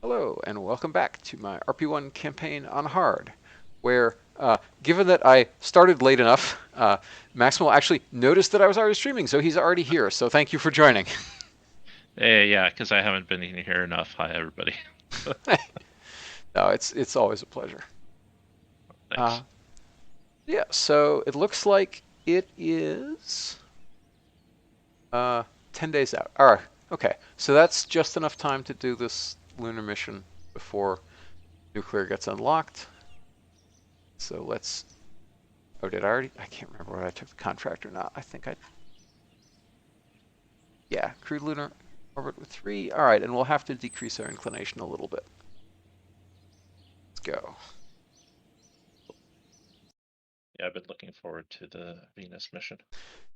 Hello, and welcome back to my RP-1 campaign on hard, where, given that I started late enough, Maximal actually noticed that I was already streaming, so he's already here, so thank you for joining. Hey, yeah, because I haven't been in here enough. Hi, everybody. No, it's always a pleasure. Uh, Thanks. yeah, so it looks like it is 10 days out. All right, okay, so that's just enough time to do this lunar mission before nuclear gets unlocked. So let's. Oh, did I already? I can't remember whether I took the contract or not. I think I. Yeah, crude lunar orbit with 3. All right, and we'll have to decrease our inclination a little bit. Let's go. Yeah, I've been looking forward to the Venus mission.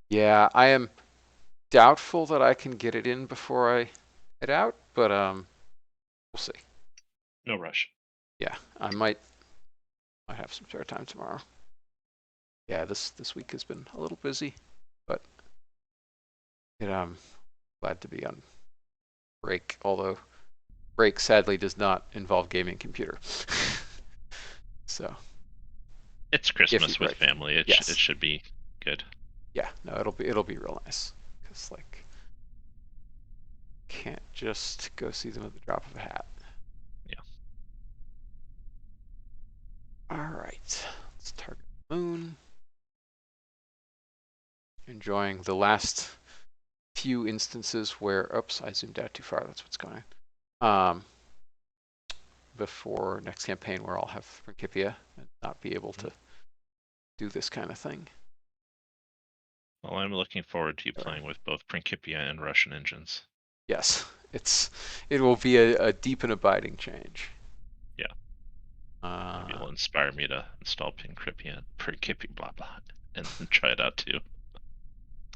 Yeah, I am doubtful that I can get it in before I head out, but we'll see. No rush. Yeah, I might have some spare time tomorrow. Yeah, this week has been a little busy, but I'm glad to be on break. Although break sadly does not involve gaming computer. So It's iffy Christmas with break. family. It Yes. should be good. Yeah. No, it'll be real nice because like can't just go see them at the drop of a hat. Yeah. All right, let's target the moon. Enjoying the last few instances where, oops, I zoomed out too far. That's what's going on. Before next campaign, where I'll have Principia and not be able to do this kind of thing. Well, I'm looking forward to you Or, playing with both Principia and Russian engines. yes, it will be a deep and abiding change. Yeah. Maybe Uh, it'll inspire me to install Principia, blah blah, and try it out too.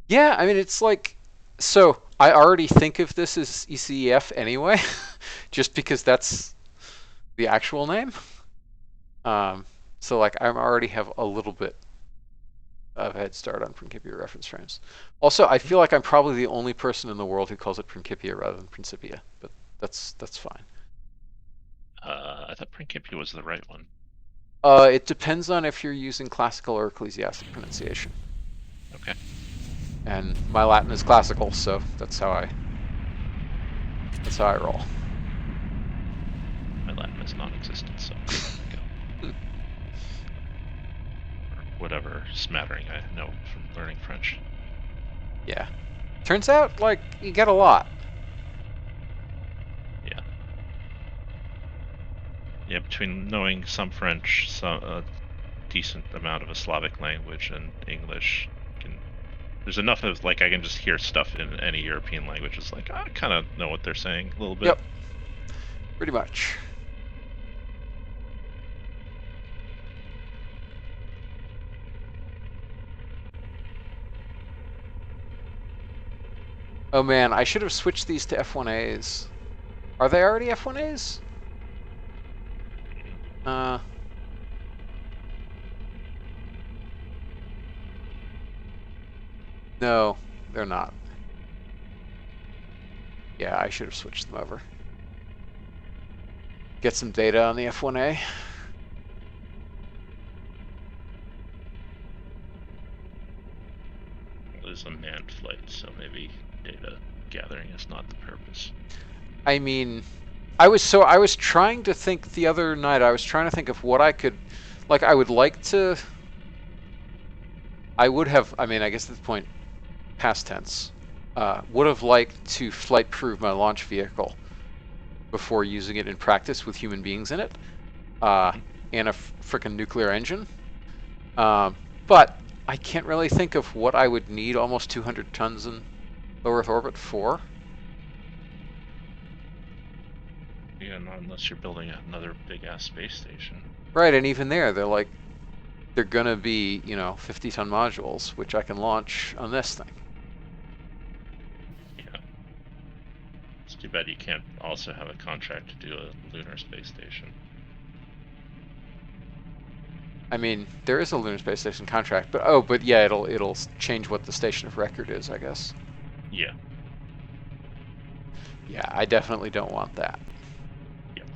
yeah, I mean it's like so I already think of this as ECEF anyway, just because that's the actual name. Um, so like I already have a little bit of a head start on Principia reference frames. Also, I feel like I'm probably the only person in the world who calls it Principia rather than Principia, but that's fine. I thought Principia was the right one. It depends on if you're using classical or ecclesiastic pronunciation, Okay. and my Latin is classical, so that's how I roll. My Latin is non-existent, so go. Or whatever smattering I know from learning French. Yeah, turns out like you get a lot. Yeah. Yeah, between knowing some French, some decent amount of a Slavic language, and English, there's enough of like I can just hear stuff in any European language. It's like I kind of know what they're saying a little bit. Yep, pretty much. Oh man, I should have switched these to F1As. Are they already F1As? Uh, no, they're not. Yeah, I should have switched them over. Get some data on the F1A. It is a manned flight, so maybe data gathering is not the purpose. I mean, I was trying to think the other night. I was trying to think of what I could, like, I would like to. I would have. I mean, I guess at this point, past tense. Would have liked to flight prove my launch vehicle before using it in practice with human beings in it, uh, Mm-hmm. and a freaking nuclear engine. But I can't really think of what I would need almost 200 tons in low Earth orbit for. Yeah, not unless you're building another big ass space station. Right, and even there, they're gonna be 50-ton modules, which I can launch on this thing. Yeah, it's too bad you can't also have a contract to do a lunar space station. I mean, there is a lunar space station contract, but yeah, it'll change what the station of record is, I guess. Yeah. Yeah, I definitely don't want that. Yep.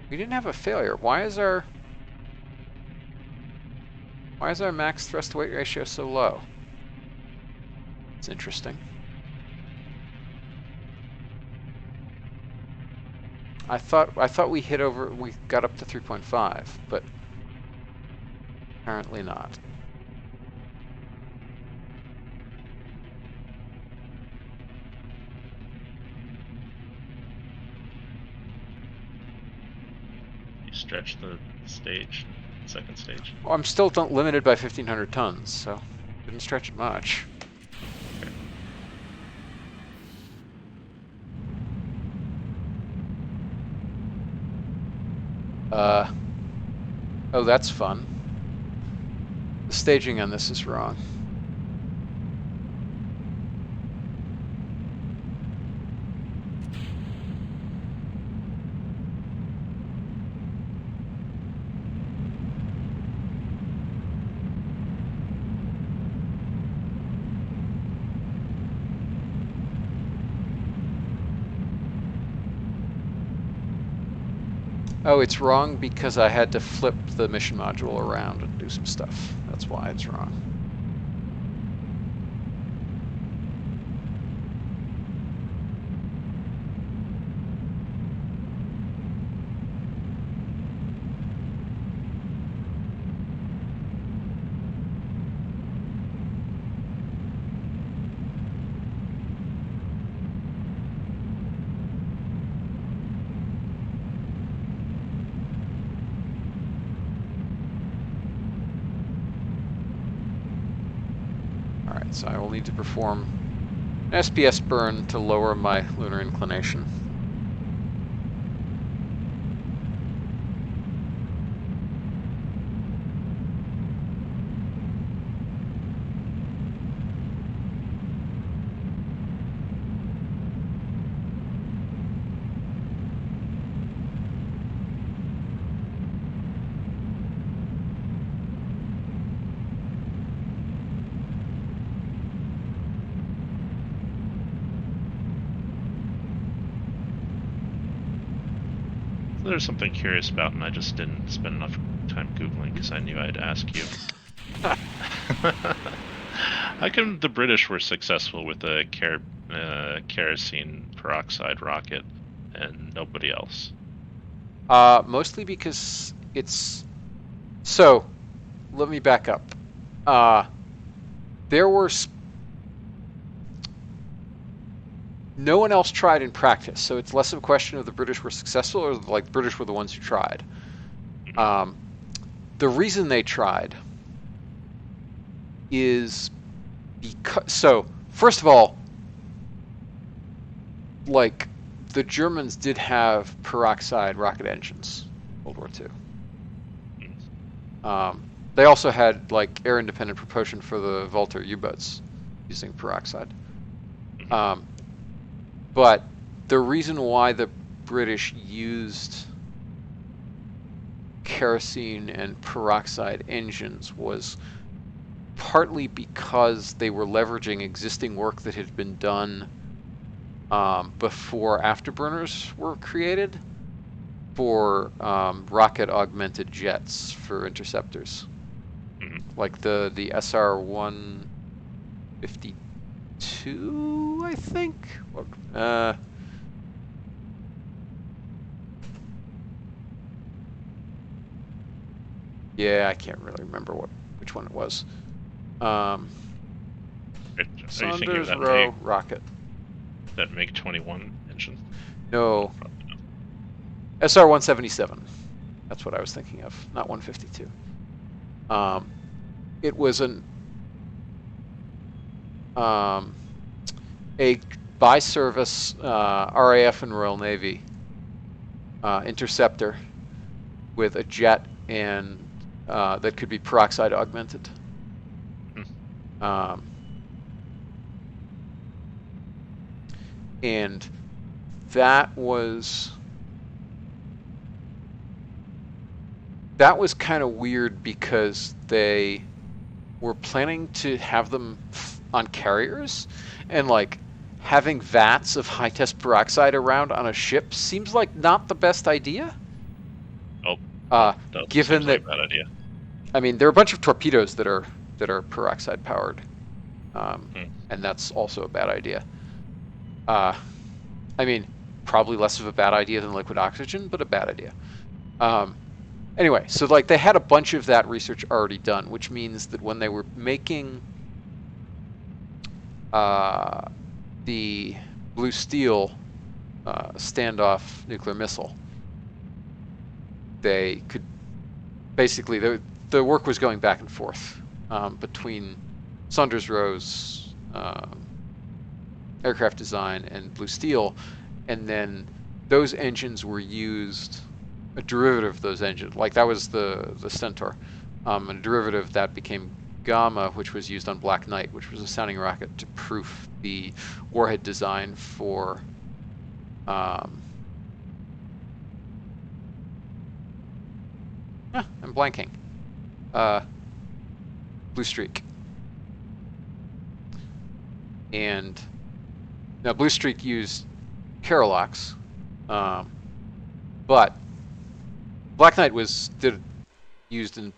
We didn't have a failure. Why is our max thrust to weight ratio so low? It's interesting. I thought we got up to 3.5, but apparently not. You stretch the stage, second stage. Well, I'm still limited by 1,500 tons, so didn't stretch it much. Oh, that's fun. The staging on this is wrong. Oh, it's wrong because I had to flip the mission module around and do some stuff. That's why it's wrong. Alright, so I will need to perform an SPS burn to lower my lunar inclination. There's something curious about, and I just didn't spend enough time Googling because I knew I'd ask you. How come the British were successful with the kerosene peroxide rocket and nobody else? Mostly because it's... So, let me back up. There were... No one else tried in practice, so it's less of a question of the British were successful or like the British were the ones who tried. The reason they tried is because... So, first of all, like, the Germans did have peroxide rocket engines in World War II. They also had, like, air-independent propulsion for the Volter U-boats using peroxide. But the reason why the British used kerosene and peroxide engines was partly because they were leveraging existing work that had been done before afterburners were created for rocket augmented jets for interceptors, like the SR-152, I think. Yeah, I can't really remember which one it was. Saunders Row rocket. That MiG-21 engine? No. SR-177. That's what I was thinking of, not 152. It was a by-service RAF and Royal Navy interceptor with a jet and that could be peroxide augmented. And that was kind of weird because they were planning to have them on carriers, and like having vats of high test peroxide around on a ship seems like not the best idea. Uh, That given seems like that, a bad idea. I mean, there are a bunch of torpedoes that are peroxide powered, Hmm. and that's also a bad idea. Uh, I mean, probably less of a bad idea than liquid oxygen, but a bad idea. Um, anyway, so like they had a bunch of that research already done, which means that when they were making uh, the Blue Steel standoff nuclear missile, they could basically the work was going back and forth between Saunders Roe's aircraft design and Blue Steel, and then those engines were used. A derivative of those engines, like that was the Centaur, and a derivative that became Gamma, which was used on Black Knight, which was a sounding rocket to proof the warhead design for I'm blanking. Uh, Blue Streak. And now Blue Streak used Keralox, um, but Black Knight was used in a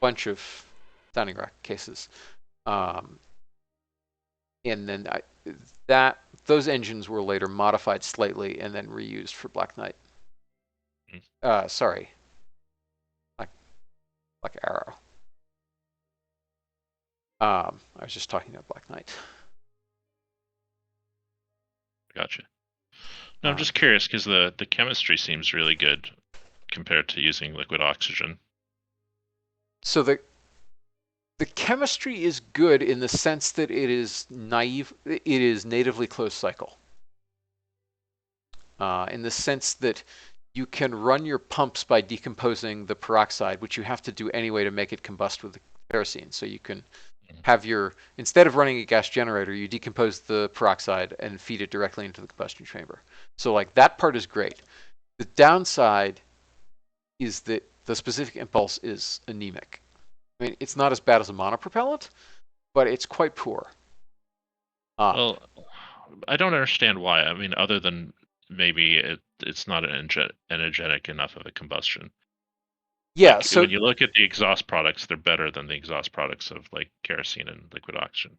bunch of sounding rocket cases. Um, and then that those engines were later modified slightly and then reused for Black Knight. Hmm. Sorry, like Arrow. I was just talking about Black Knight. Gotcha. No, I'm Um, just curious because the chemistry seems really good compared to using liquid oxygen. so the chemistry is good in the sense that it is naive. It is natively closed cycle. In the sense that you can run your pumps by decomposing the peroxide, which you have to do anyway to make it combust with the kerosene. So you can have instead of running a gas generator, you decompose the peroxide and feed it directly into the combustion chamber. So like that part is great. The downside is that the specific impulse is anemic. I mean, it's not as bad as a monopropellant, but it's quite poor. Well, I don't understand why. I mean, other than maybe it's not energetic enough of a combustion. Yeah, Like so when you look at the exhaust products, they're better than the exhaust products of like kerosene and liquid oxygen.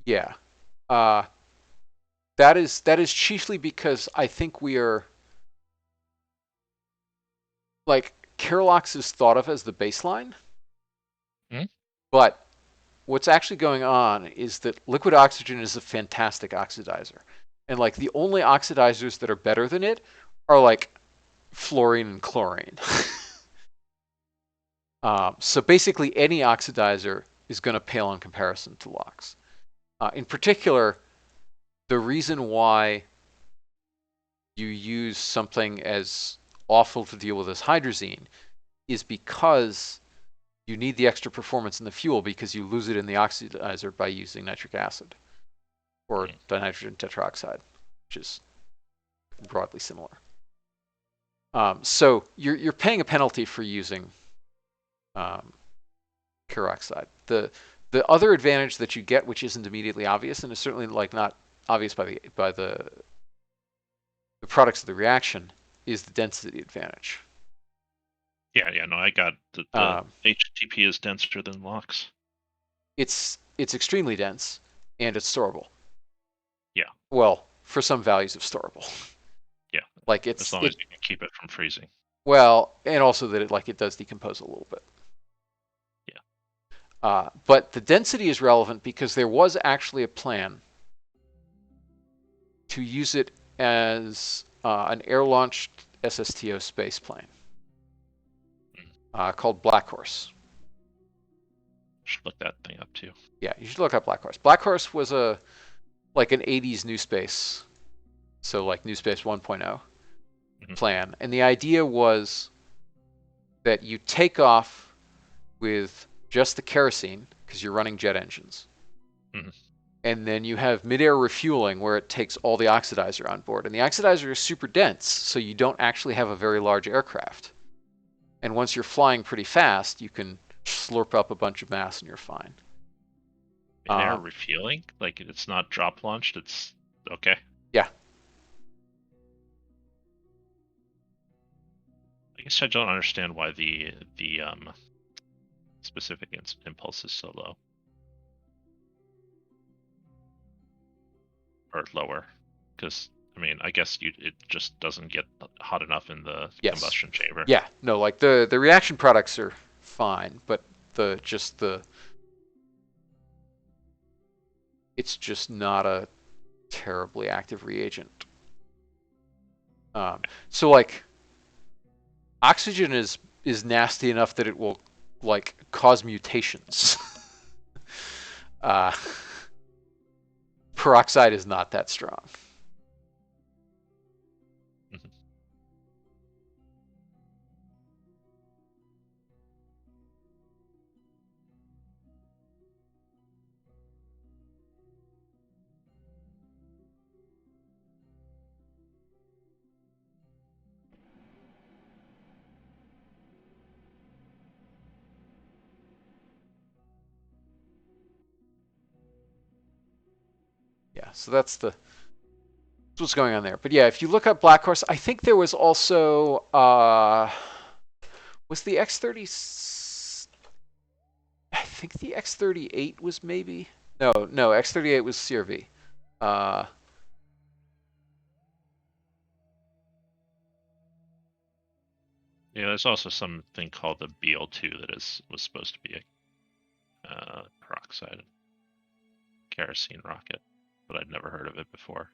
yeah, uh, that is chiefly because I think we are like Keralox is thought of as the baseline, Hmm? but what's actually going on is that liquid oxygen is a fantastic oxidizer. And like the only oxidizers that are better than it are like fluorine and chlorine. So basically, any oxidizer is going to pale in comparison to LOX. In particular, the reason why you use something as awful to deal with as hydrazine is because you need the extra performance in the fuel because you lose it in the oxidizer by using nitric acid or dinitrogen tetroxide, which is broadly similar. So you're paying a penalty for using peroxide. The other advantage that you get, which isn't immediately obvious, and is certainly like not obvious by the products of the reaction, is the density advantage. Yeah, no, I got the Um, HTP is denser than LOX. it's extremely dense and it's storable. Yeah, Well, for some values of storable. yeah, Like as long as you can keep it from freezing. well, and also that it does decompose a little bit. Yeah. But the density is relevant because there was actually a plan to use it as an air-launched SSTO space plane called Black Horse. Should look that thing up too. Yeah, you should look up Black Horse. Black Horse was like an 80s New Space, so like New Space 1.0 plan. And the idea was that you take off with just the kerosene because you're running jet engines. Mm-hmm. And then you have midair refueling where it takes all the oxidizer on board. And the oxidizer is super dense, so you don't actually have a very large aircraft. And once you're flying pretty fast, you can slurp up a bunch of mass and you're fine. Mid-air refueling? Like it's not drop launched, it's okay. Yeah. guess I don't understand why the specific impulse is so low or lower, because I mean, I guess it just doesn't get hot enough in the Yes. combustion chamber. Yeah. No, like the reaction products are fine, but it's just not a terribly active reagent. So like oxygen is nasty enough that it will like cause mutations. uh, Peroxide is not that strong. Mhm. Yeah, so that's what's going on there. But yeah, if you look up Black Horse, I think there was also was the X30. I think the X38 was maybe no X38 was CRV. Uh, Yeah, there's also something called the BL2 that was supposed to be a peroxide kerosene rocket, but I'd never heard of it before.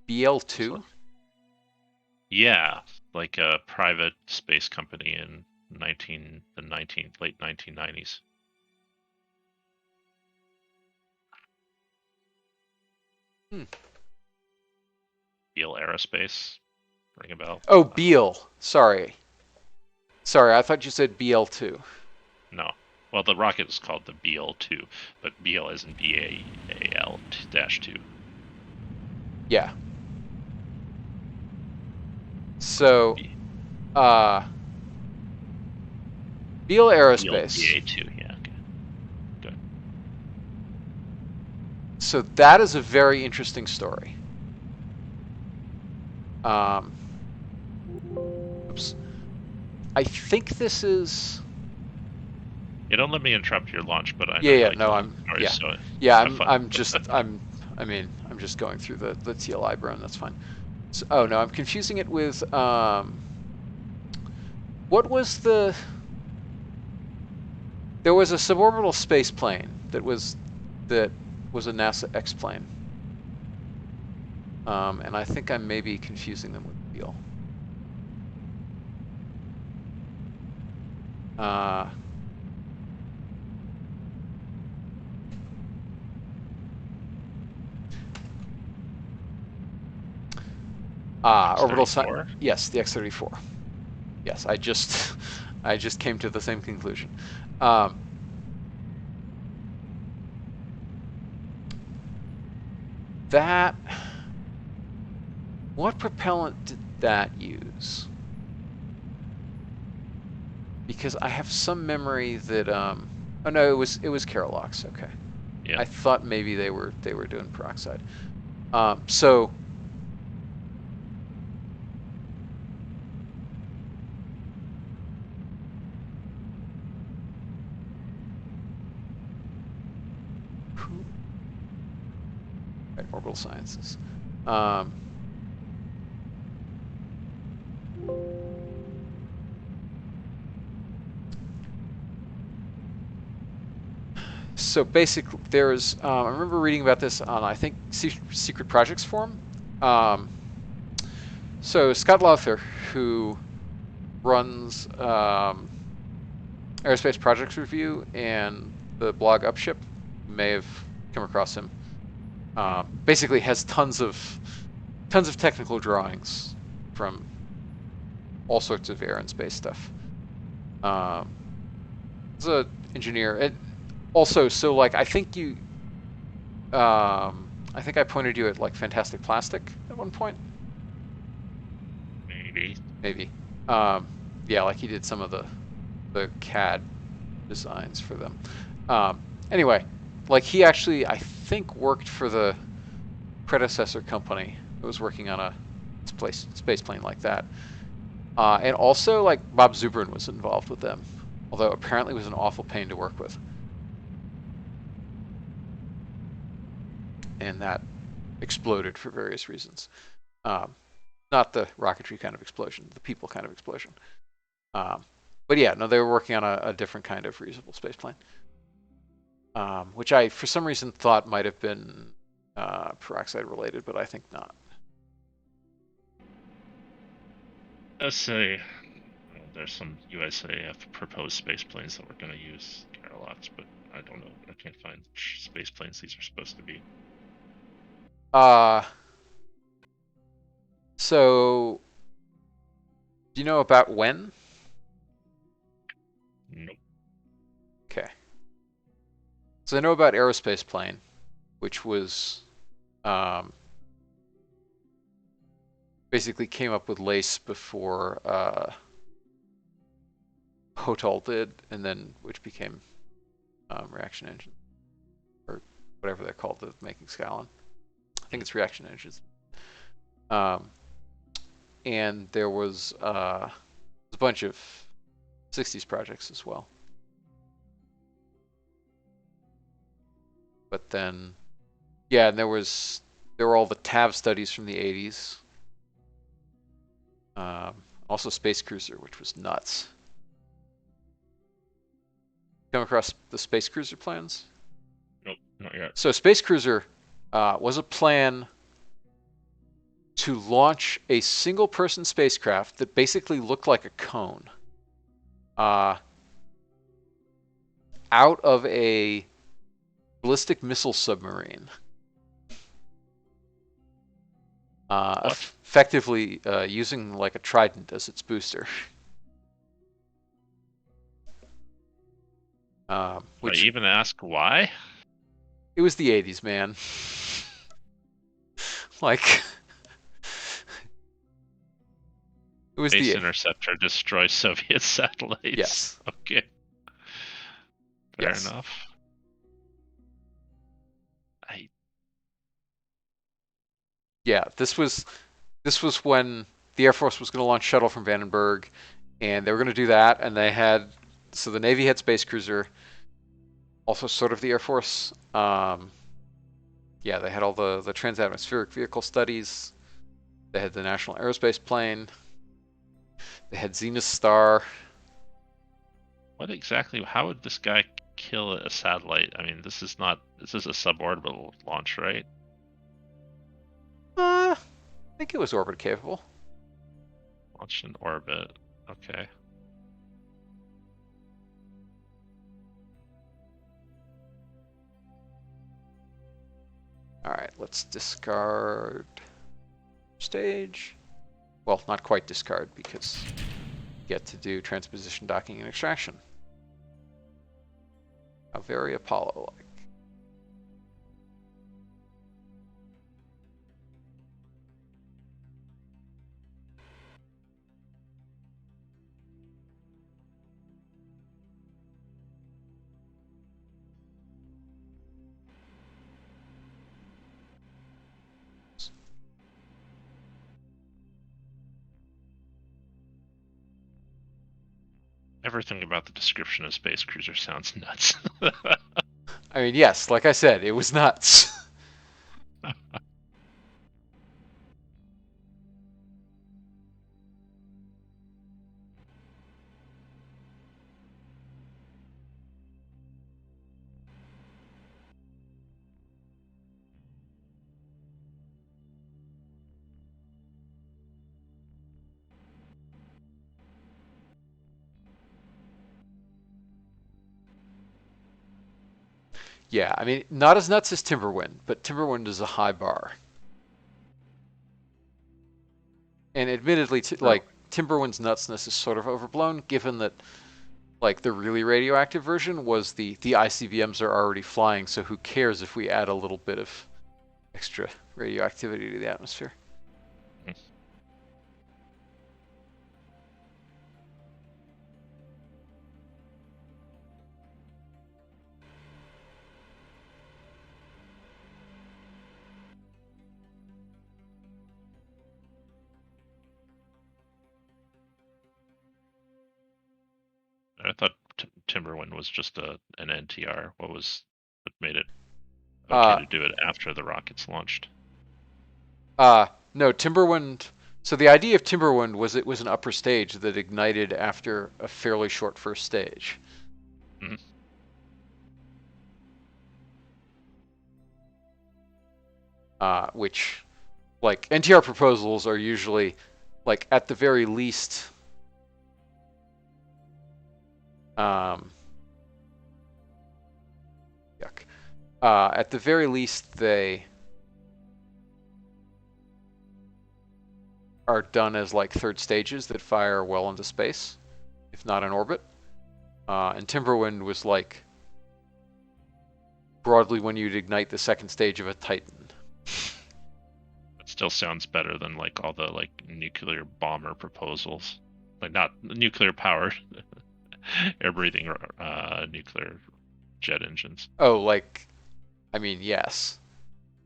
BL2. Yeah, like a private space company in late 1990s. Beale Aerospace, ring a bell? Oh, Beal. Sorry, I thought you said BL2. No. Well, the rocket is called the BL2, but BL is in BAL-2. Yeah. So, Beal Aerospace. BA2, yeah. Okay. Good. So that is a very interesting story. Oops. I think this is. Yeah, don't let me interrupt your launch, but I know Yeah, you yeah, like no, telling I'm, stories, yeah, so yeah, have fun. I'm just going through the TLI burn. That's fine. So, oh no, I'm confusing it with what was the? There was a suborbital space plane that was a NASA X plane, and I think I may be confusing them with Beal. Orbital X-34? Yes, the X-34. Yes, I just I just came to the same conclusion. That what propellant did that use? Because I have some memory that oh no, it was Kerolox. Okay. Yeah. I thought maybe they were doing peroxide. So right, orbital sciences. So basically, there's I remember reading about this on I think Secret Projects forum. So Scott Lowther, who runs Aerospace Projects Review and the blog Upship, may have come across him. Basically, has tons of technical drawings from all sorts of air and space stuff. He's an engineer. And also, so like I think I think I pointed you at like Fantastic Plastic at one point. Maybe. Yeah, like he did some of the CAD designs for them. Anyway, like he actually I think worked for the predecessor company that was working on a space plane like that. And also, like, Bob Zubrin was involved with them, although apparently was an awful pain to work with. And that exploded for various reasons. Not the rocketry kind of explosion, the people kind of explosion. But yeah, no, they were working on a different kind of reusable spaceplane, which I, for some reason, thought might have been peroxide related, but I think not. Let's say there's some USAF proposed space planes that we're going to use airlocks, but I don't know. I can't find which space planes these are supposed to be. So, do you know about when? Nope. Okay. So I know about aerospace plane, which was basically came up with LACE before HOTOL did, and then which became reaction engine, or whatever they're called, the making Scalon. I think it's reaction engines. And there was a bunch of 60s projects as well. But then, yeah, and there were all the TAV studies from the 80s. Also Space Cruiser, which was nuts. Come across the Space Cruiser plans? Nope, not yet. So Space Cruiser was a plan to launch a single-person spacecraft that basically looked like a cone out of a ballistic missile submarine. Effectively using like a Trident as its booster. Which I even ask why? It was the 80s, man. Like, it was Space the interceptor destroys Soviet satellites. Yes. Okay. Fair enough. Yeah, this was when the Air Force was going to launch shuttle from Vandenberg, and they were going to do that, and so the Navy had Space Cruiser, also sort of the Air Force. Yeah, they had all the trans-atmospheric vehicle studies. They had the National Aerospace Plane. They had Zenith Star. What exactly? How would this guy kill a satellite? I mean, this is a suborbital launch, right? I think it was orbit capable. Launched in orbit. Okay. All right, let's discard stage. Well, not quite discard because you get to do transposition, docking, and extraction. How very Apollo-like. Everything about the description of Space Cruiser sounds nuts. I mean, yes, like I said, it was nuts. Yeah, I mean, not as nuts as Timberwind, but Timberwind is a high bar. And admittedly, like, Timberwind's nutsness is sort of overblown, given that, like, the really radioactive version was the ICBMs are already flying, so who cares if we add a little bit of extra radioactivity to the atmosphere? Timberwind was just an NTR? What made it okay Uh, to do it after the rockets launched? no, Timberwind. So the idea of Timberwind was it was an upper stage that ignited after a fairly short first stage. Mhm. Which, like, NTR proposals are usually, like, at the very least, um, yuck. At the very least, they are done as like third stages that fire well into space, if not in orbit. And Timberwind was like broadly when you'd ignite the second stage of a Titan. It still sounds better than like all the like nuclear bomber proposals, like not nuclear powered air breathing nuclear jet engines. Oh, like, I mean, yes,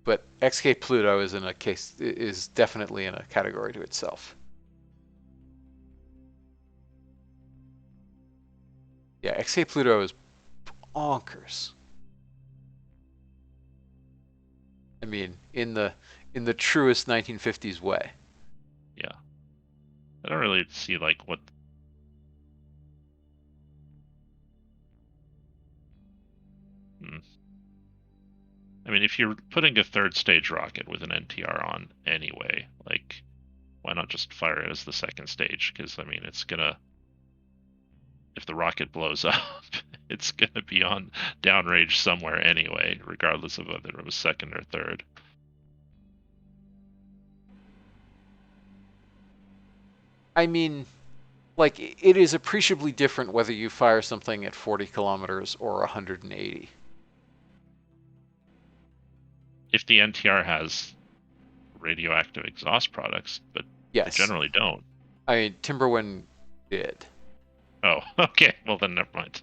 but XK Pluto is definitely in a category to itself. Yeah, XK Pluto is bonkers. I mean, in the truest 1950s way. Yeah, I don't really see like what. Hmm. I mean, if you're putting a third stage rocket with an NTR on anyway, like, why not just fire it as the second stage? Because I mean, it's gonna, if the rocket blows up, it's gonna be on downrange somewhere anyway, regardless of whether it was second or third. I mean, like, it is appreciably different whether you fire something at 40 kilometers or 180. If the NTR has radioactive exhaust products, but they Yes. generally don't. I mean, Timberwind did. Oh, okay. Well, then never mind.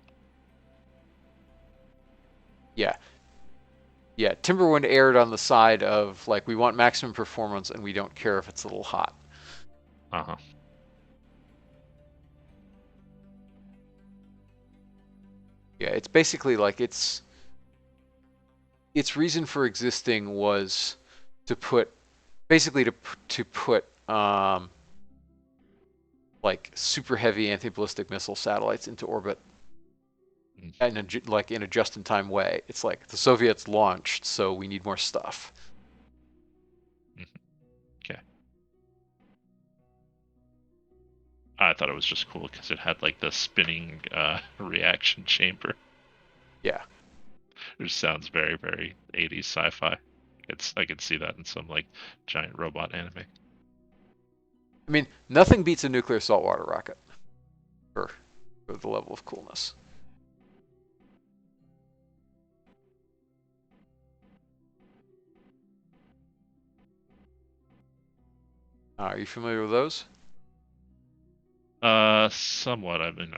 Yeah. Yeah, Timberwind aired on the side of, like, we want maximum performance and we don't care if it's a little hot. Uh-huh. Yeah, it's basically like its reason for existing was to put basically to put like super heavy anti-ballistic missile satellites into orbit in a just-in-time way. It's like the Soviets launched, so we need more stuff. Okay. I thought it was just cool because it had like the spinning reaction chamber. Yeah. Which sounds very, very 80s sci-fi. I could see that in some like giant robot anime. I mean, nothing beats a nuclear saltwater rocket for, for the level of coolness. Are you familiar with those? Somewhat. I mean,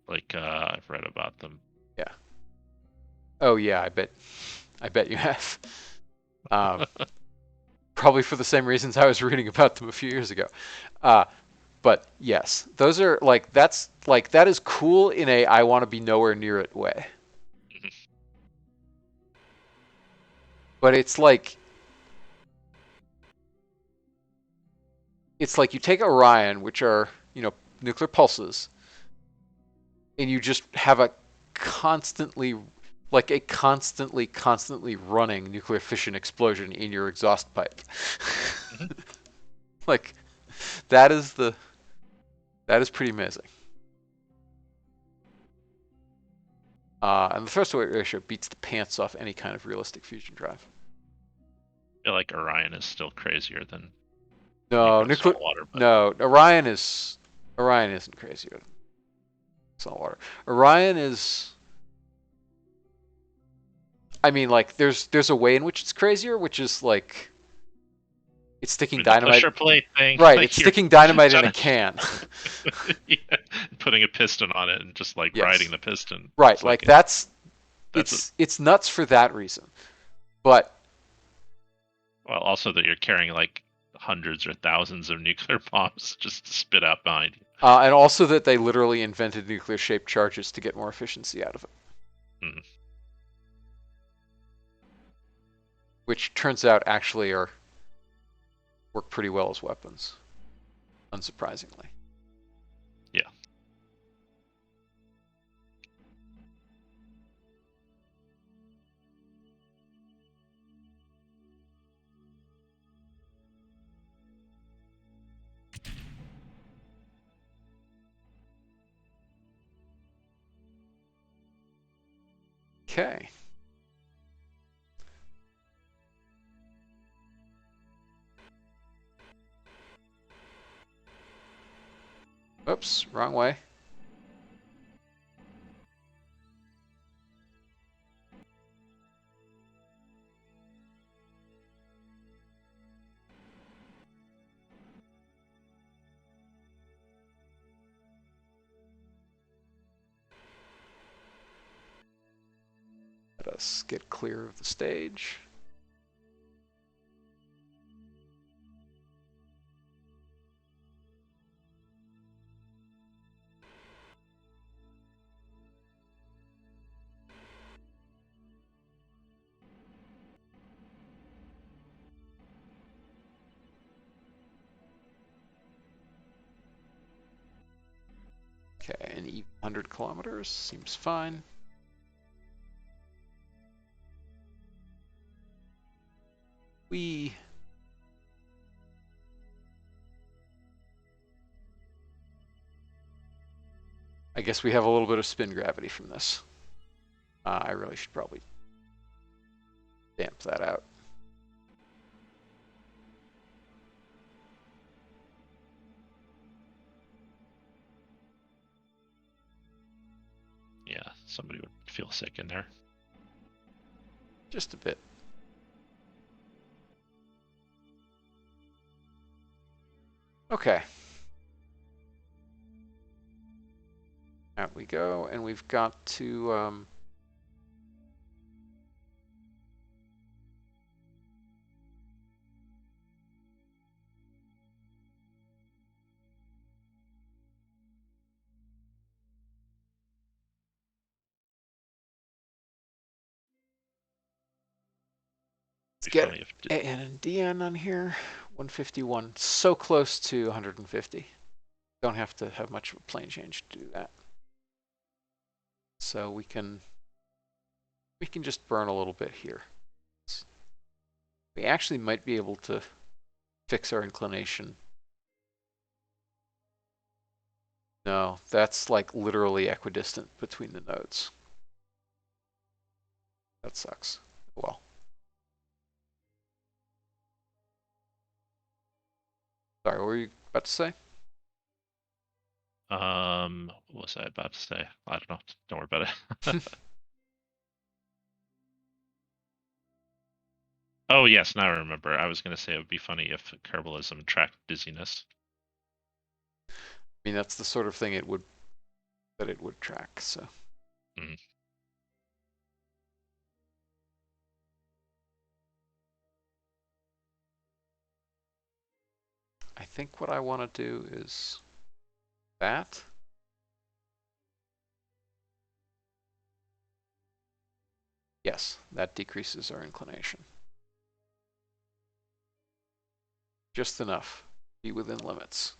like I've read about them. Yeah. Oh yeah, I bet you have. Um, Probably for the same reasons I was reading about them a few years ago. Uh, but yes, those are like that is cool in a I want to be nowhere near it way. But it's like you take Orion, which are, nuclear pulses, and you just have constantly running nuclear fission explosion in your exhaust pipe. Like that is the that is pretty amazing. And the thrust to weight ratio beats the pants off any kind of realistic fusion drive. I feel like Orion is still crazier than No, nuclear nuclear. saltwater, but No, Orion isn't crazier than saltwater. Orion is. I mean, like there's a way in which it's crazier, which is like it's I sticking mean, the dynamite. pusher plate thing, Right, it's like you're sticking dynamite in a can. yeah, putting a piston on it and just like Yes. riding the piston. Right, It's like like that's a it's nuts for that reason. But well, also that you're carrying like hundreds or thousands of nuclear bombs just to spit out behind you. And also that they literally invented nuclear-shaped charges to get more efficiency out of it. Mm. Which turns out actually work pretty well as weapons, unsurprisingly. Yeah. Okay. Oops, wrong way. Let us get clear of the stage. Okay, and even 100 kilometers seems fine. I guess we have a little bit of spin gravity from this. I really should probably damp that out. Yeah, somebody would feel sick in there. Just a bit. Okay. Out we go, and we've got to let's It'd be get funny if an and DN on here. 151, so close to 150. Don't have to have much of a plane change to do that. So we can just burn a little bit here. We actually might be able to fix our inclination. No, that's like literally equidistant between the nodes. That sucks. Well, sorry, what were you about to say? what was I about to say? I don't know. Don't worry about it. Oh yes, now I remember. I was gonna say it would be funny if Kerbalism tracked dizziness. I mean, that's the sort of thing it would track. So. Mm. I think what I want to do is that. Yes, that decreases our inclination. Just enough. Be within limits.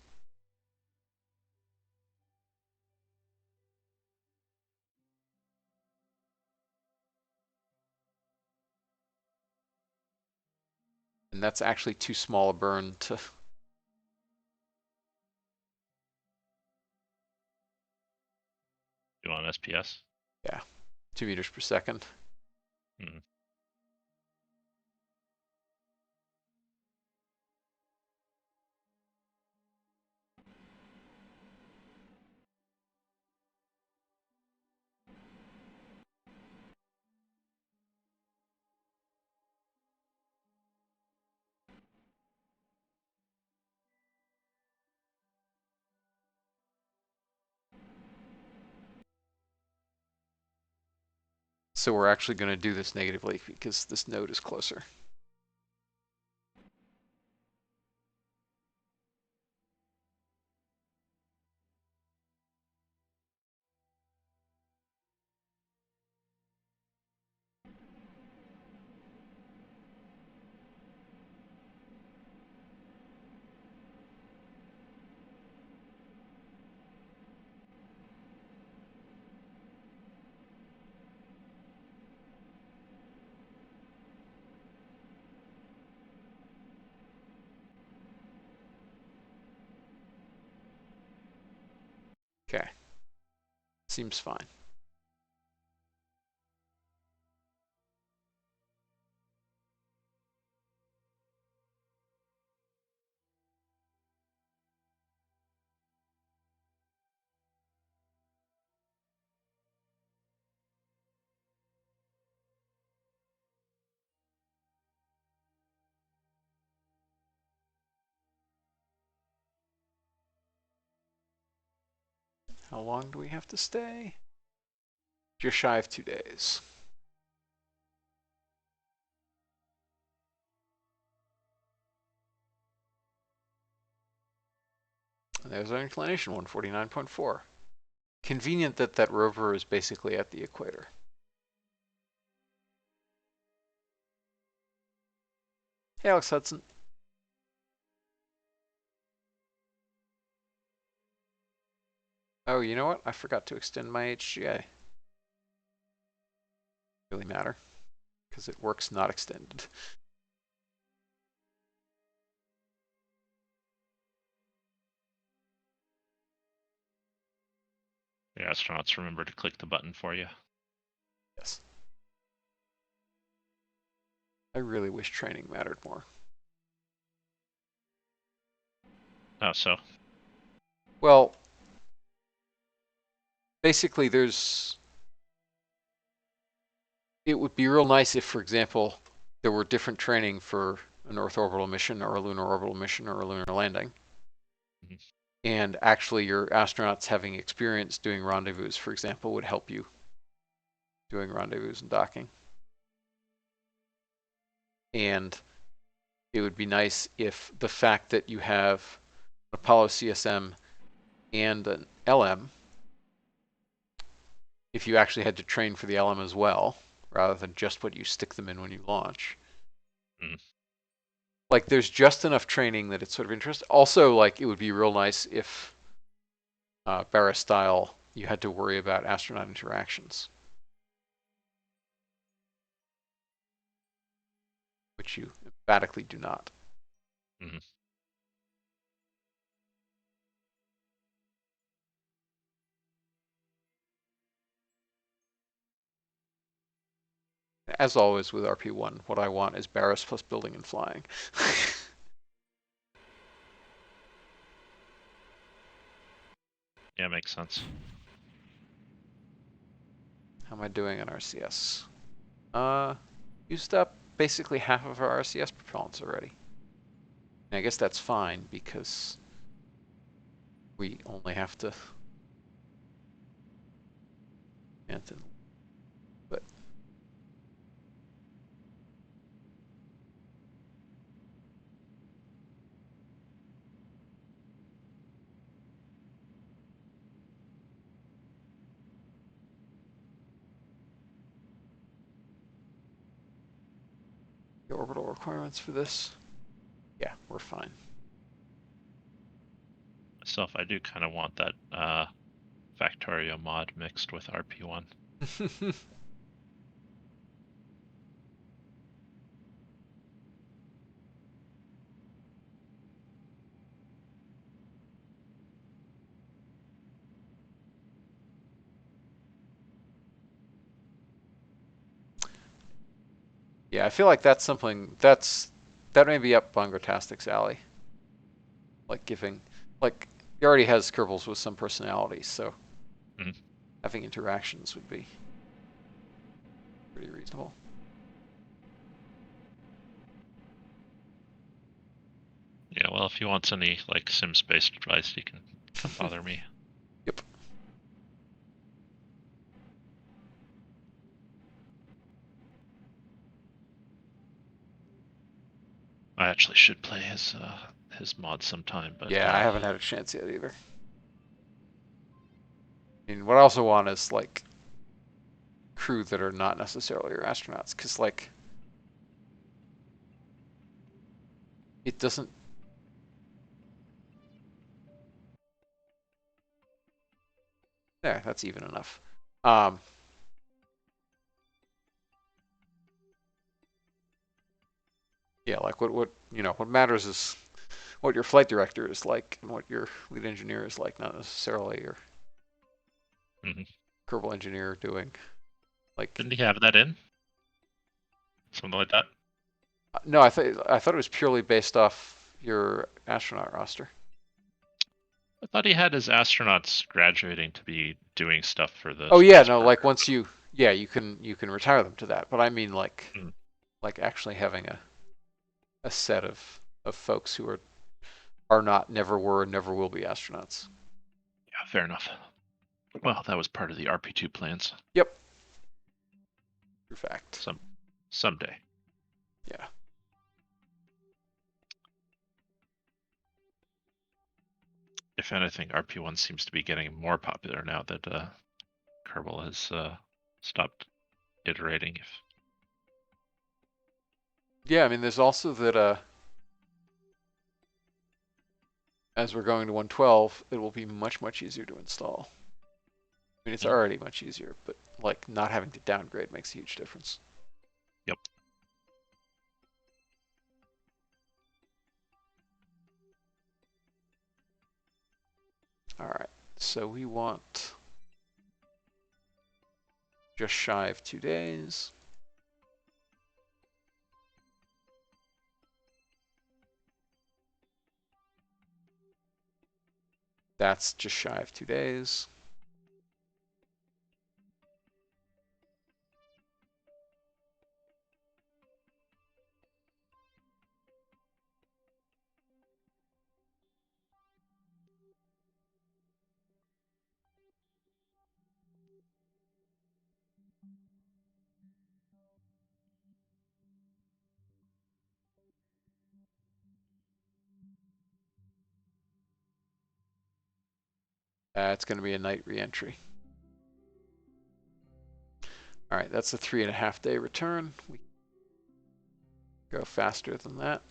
And that's actually too small a burn to. You want SPS? Yeah, 2 meters per second. Mm. So we're actually going to do this negatively because this node is closer. Okay. Seems fine. How long do we have to stay? Just shy of 2 days. And there's our inclination, 149.4. Convenient that that rover is basically at the equator. Hey, Alex Hudson. Oh, you know what? I forgot to extend my HGA. Really matter, because it works not extended. The astronauts remember to click the button for you. Yes. I really wish training mattered more. Oh, so? Well, basically it would be real nice if, for example, there were different training for an Earth orbital mission or a lunar orbital mission or a lunar landing. Mhm. And actually your astronauts having experience doing rendezvous, for example, would help you doing rendezvous and docking. And it would be nice if the fact that you have an Apollo CSM and an LM, if you actually had to train for the LM as well, rather than just what you stick them in when you launch. Mm. Like there's just enough training that it's sort of interesting. Also, like it would be real nice if Barra style, you had to worry about astronaut interactions, which you emphatically do not. Mm-hmm. As always with RP-1, what I want is Barris plus building and flying. Yeah, makes sense. How am I doing on RCS? Used up basically half of our RCS propellants already. And I guess that's fine because we only have to but the orbital requirements for this, yeah, we're fine. Myself, I do kind of want that Factorio mod mixed with RP-1. Yeah, I feel like that's something that may be up Bungotastic's alley. Like giving, like he already has Kerbals with some personality, so Mm-hmm. having interactions would be pretty reasonable. Yeah, well, if he wants any like Sims-based advice, he can come bother me. Yep. I actually should play his mod sometime, but Yeah, I haven't had a chance yet either. I mean, what I also want is like crew that are not necessarily your astronauts, because like it doesn't. There, that's even enough. Yeah, like what matters is what your flight director is like and what your lead engineer is like, not necessarily your Mhm. Kerbal Engineer doing. Like, Didn't he have that in? Something like that? no, I thought it was purely based off your astronaut roster. I thought he had his astronauts graduating to be doing stuff for the Oh yeah, space no, like program. once yeah, you can retire them to that. But I mean Mm. like actually having a set of folks who are not, never were, never will be astronauts. Yeah, fair enough. Well, that was part of the RP-2 plans. Yep, true fact. Someday. Yeah. If anything, RP-1 seems to be getting more popular now that Kerbal has stopped iterating. Yeah, I mean there's also that as we're going to 112, it will be much easier to install. I mean it's Mhm. already much easier, but like not having to downgrade makes a huge difference. Yep. All right. So we want just shy of 2 days. That's just shy of 2 days. It's going to be a night reentry. All right, that's a 3.5 day return. We go faster than that.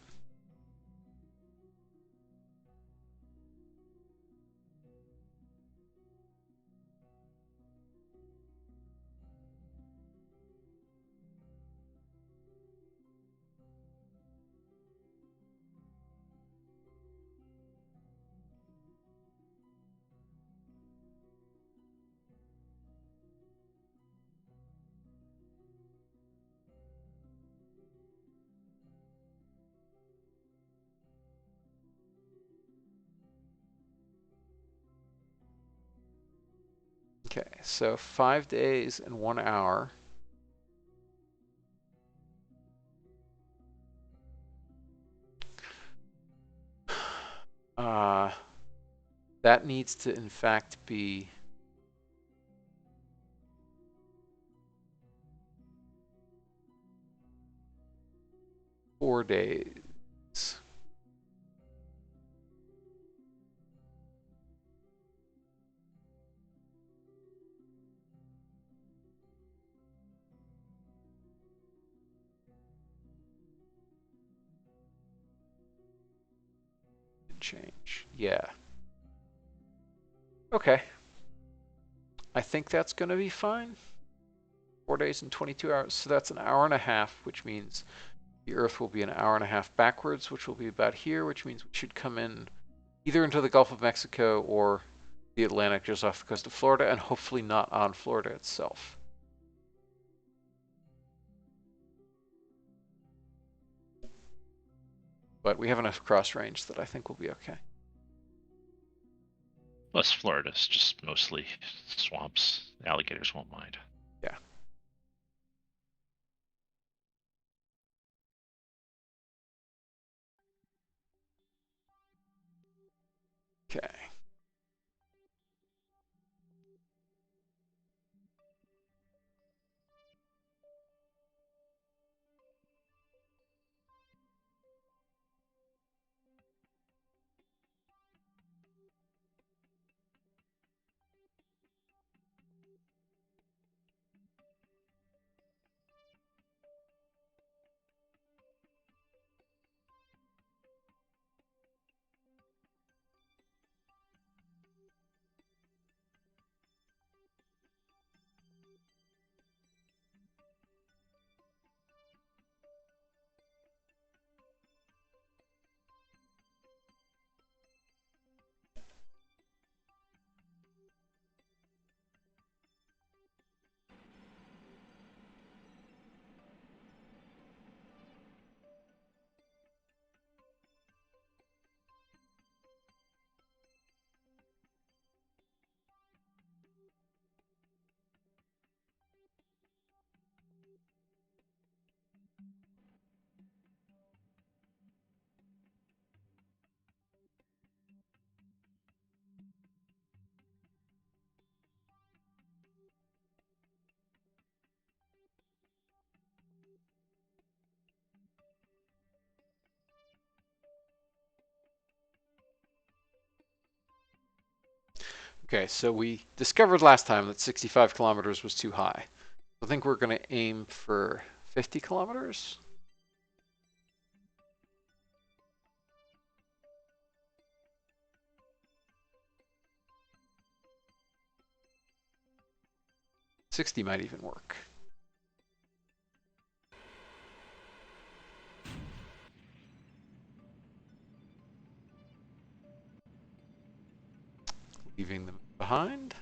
Okay, so 5 days and 1 hour. Uh, that needs to, in fact, be four days. Change. Yeah. Okay. I think that's going to be fine. 4 days and 22 hours. So that's an hour and a half, which means the Earth will be an hour and a half backwards, which will be about here, which means we should come in either into the Gulf of Mexico or the Atlantic just off the coast of Florida, and hopefully not on Florida itself. But we have enough cross range that I think we'll be okay. Plus, Florida's just mostly swamps. The alligators won't mind. Yeah. Okay. Okay, so we discovered last time that 65 kilometers was too high. I think we're going to aim for 50 kilometers. $60 might even work. Leaving them behind.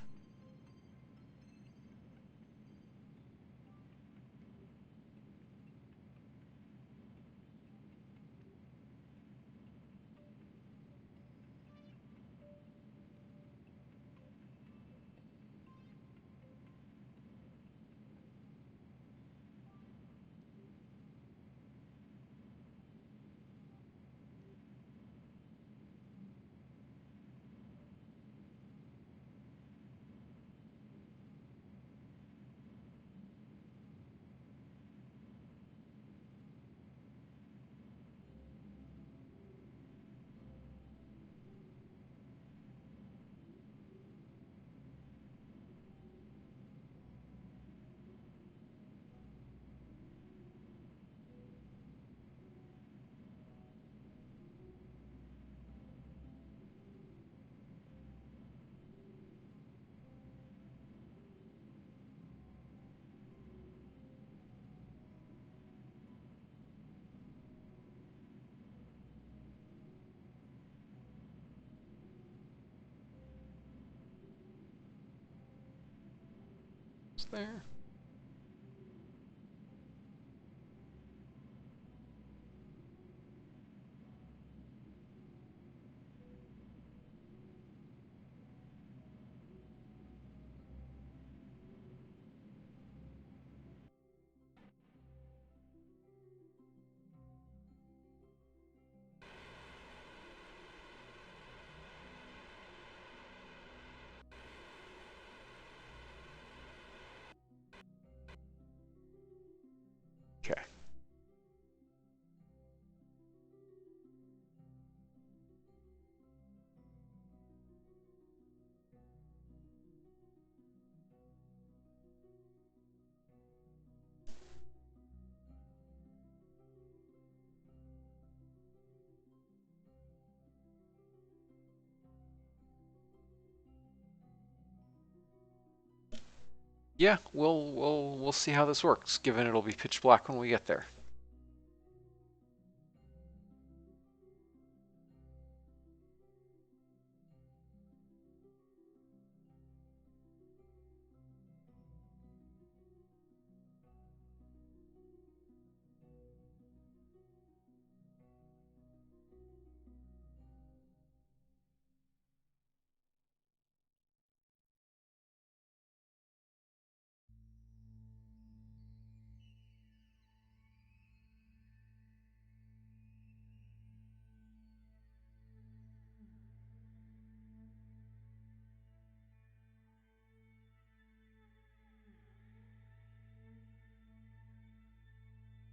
There. Okay. Yeah, we'll see how this works, given it'll be pitch black when we get there.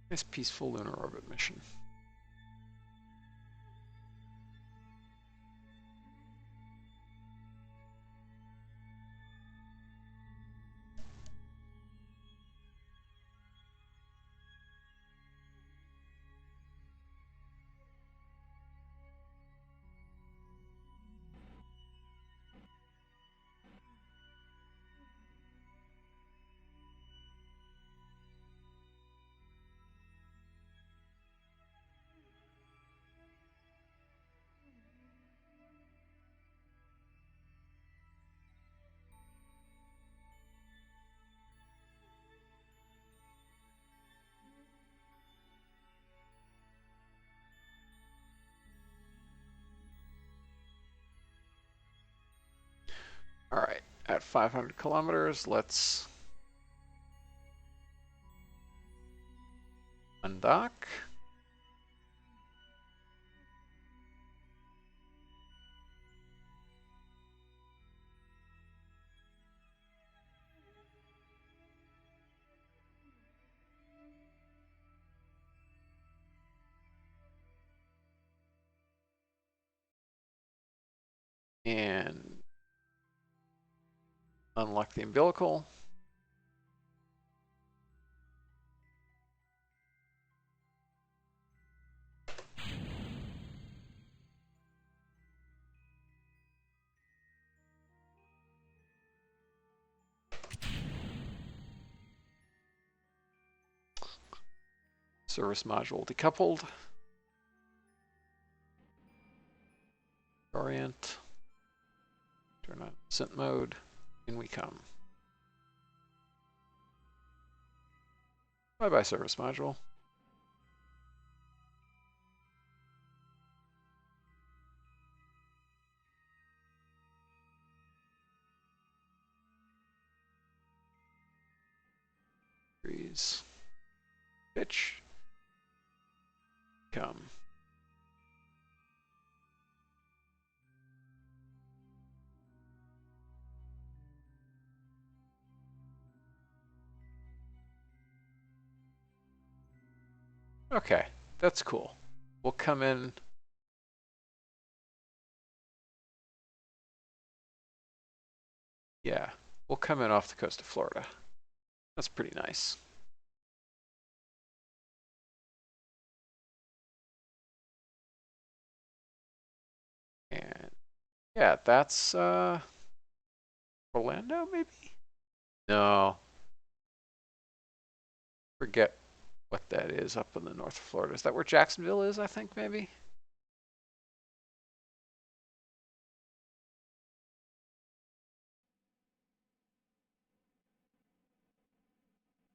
Nice peaceful lunar orbit mission. All right, at 500 kilometers, let's undock. And Unlock the umbilical. Service module decoupled. Orient. Turn on synth mode. In we come. Bye-bye, service module. Freeze. Pitch. Come. Okay, that's cool. We'll come in. Yeah, we'll come in off the coast of Florida. That's pretty nice. And yeah, that's Orlando, maybe? No, forget what that is up in the north of Florida. Is that where Jacksonville is, I think, maybe?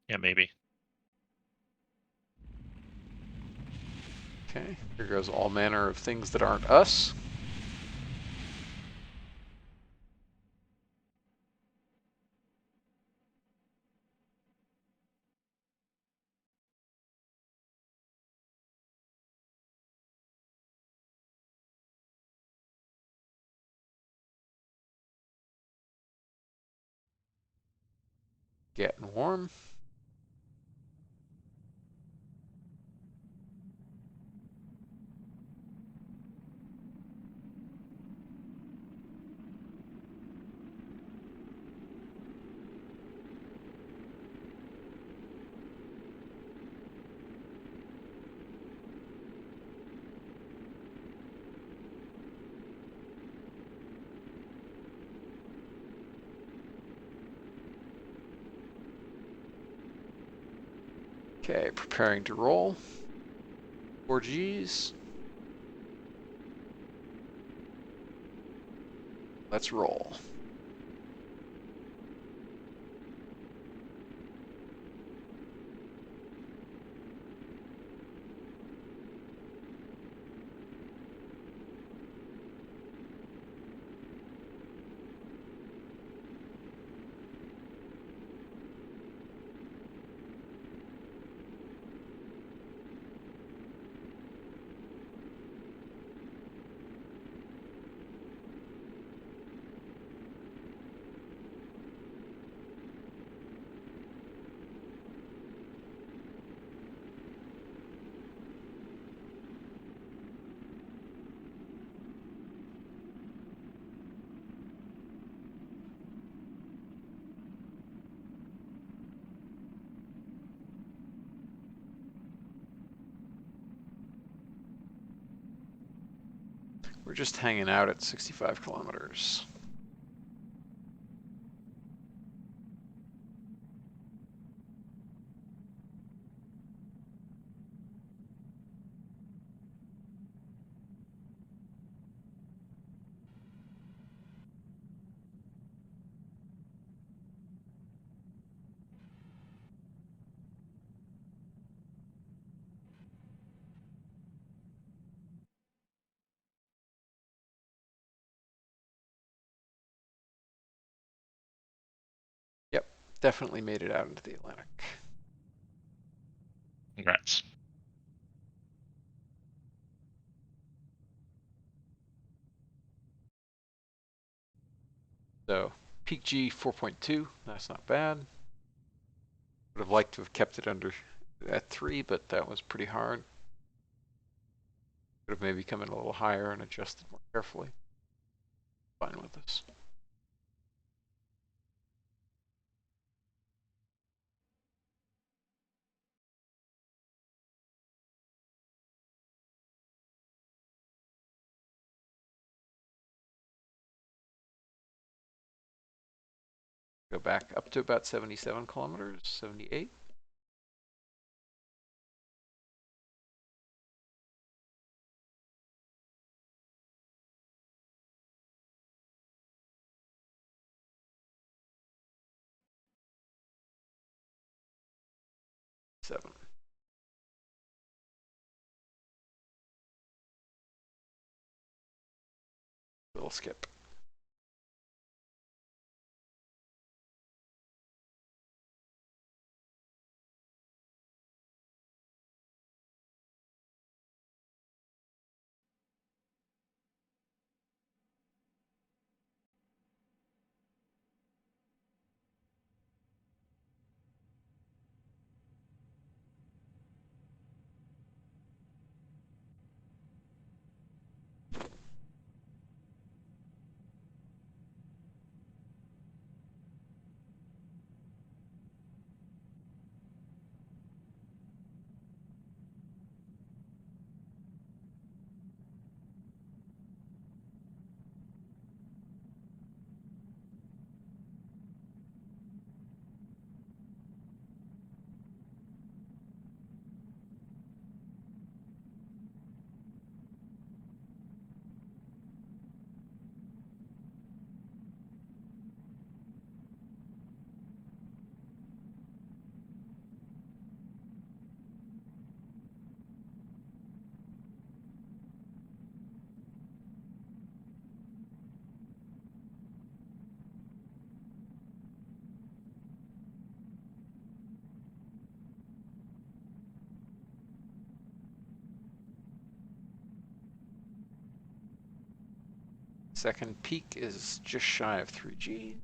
Yeah, maybe. Okay, here goes all manner of things that aren't us. Getting warm. Okay, preparing to roll. 4Gs. Let's roll. We're just hanging out at 65 kilometers. Yep, definitely made it out into the Atlantic. Congrats. So peak G 4.2, that's not bad. Would have liked to have kept it under at 3, but that was pretty hard. Could have maybe come in a little higher and adjusted more carefully. Fine with this. Go back up to about 77 kilometers, 78. Seven. Little skip. Second peak is just shy of 3G.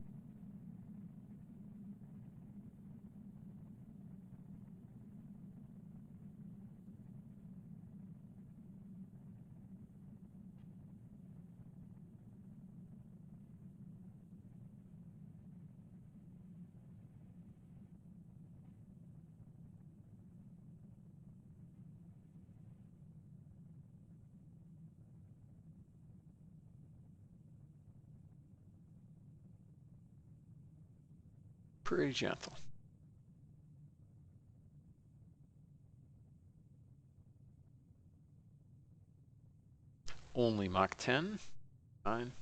Pretty gentle. Only Mach 10. 9.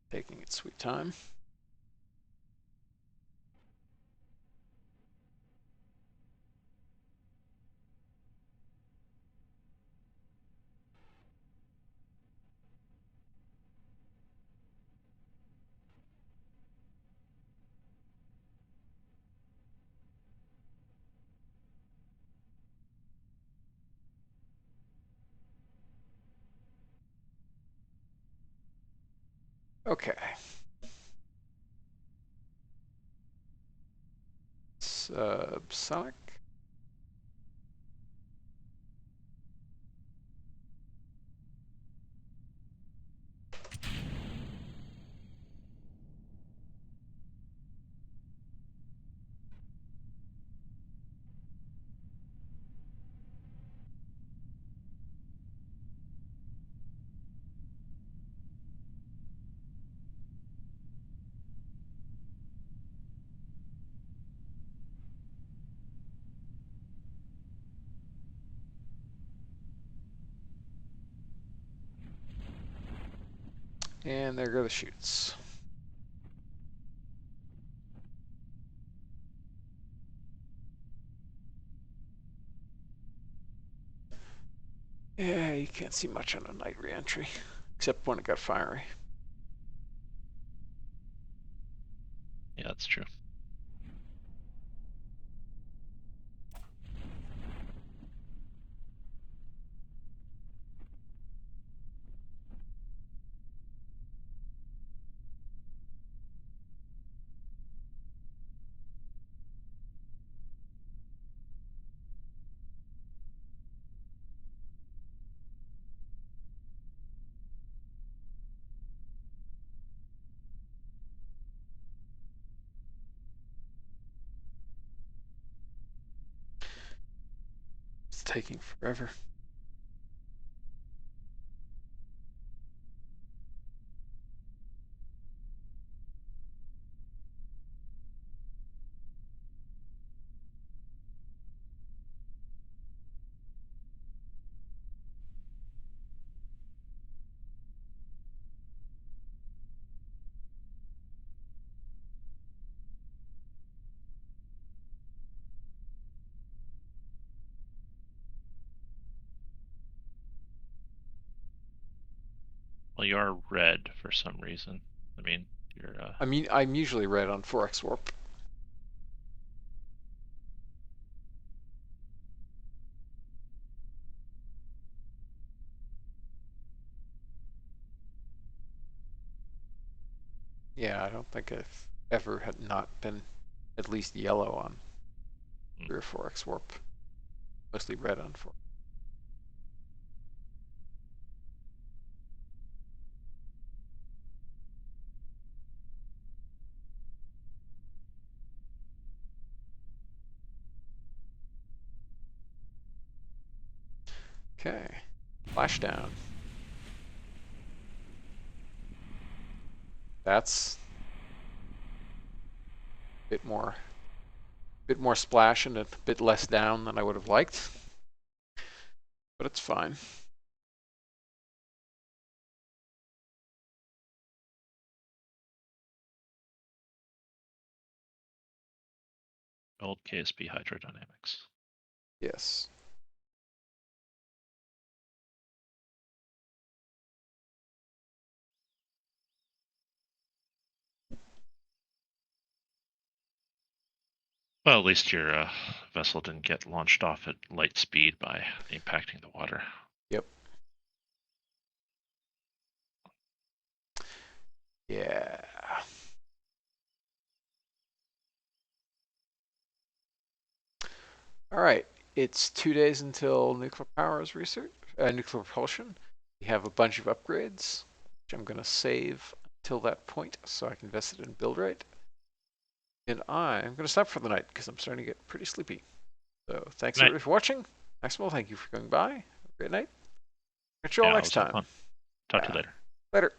Taking its sweet time. Okay. Subsonic. And there go the chutes. Yeah, you can't see much on a night reentry, except when it got fiery. Yeah, that's true. It's taking forever. Well, you are red for some reason. I mean, you're. I mean, I'm usually red on 4x warp. Yeah, I don't think I've ever had not been at least yellow on 3 or 4x warp. Mostly red on 4. Okay, flashdown. That's a bit more splash and a bit less down than I would have liked, but it's fine. Old KSP hydrodynamics. Yes. Well, at least your vessel didn't get launched off at light speed by impacting the water. Yep. Yeah. All right. It's 2 days until nuclear power is nuclear propulsion. We have a bunch of upgrades, which I'm going to save until that point so I can invest it in build rate. And I'm going to stop for the night because I'm starting to get pretty sleepy. So thanks Night. everybody for watching. Maximal, thank you for coming by. Have a great night. Catch you all Yeah, it next was all time. fun. Talk to you Yeah. later. Later.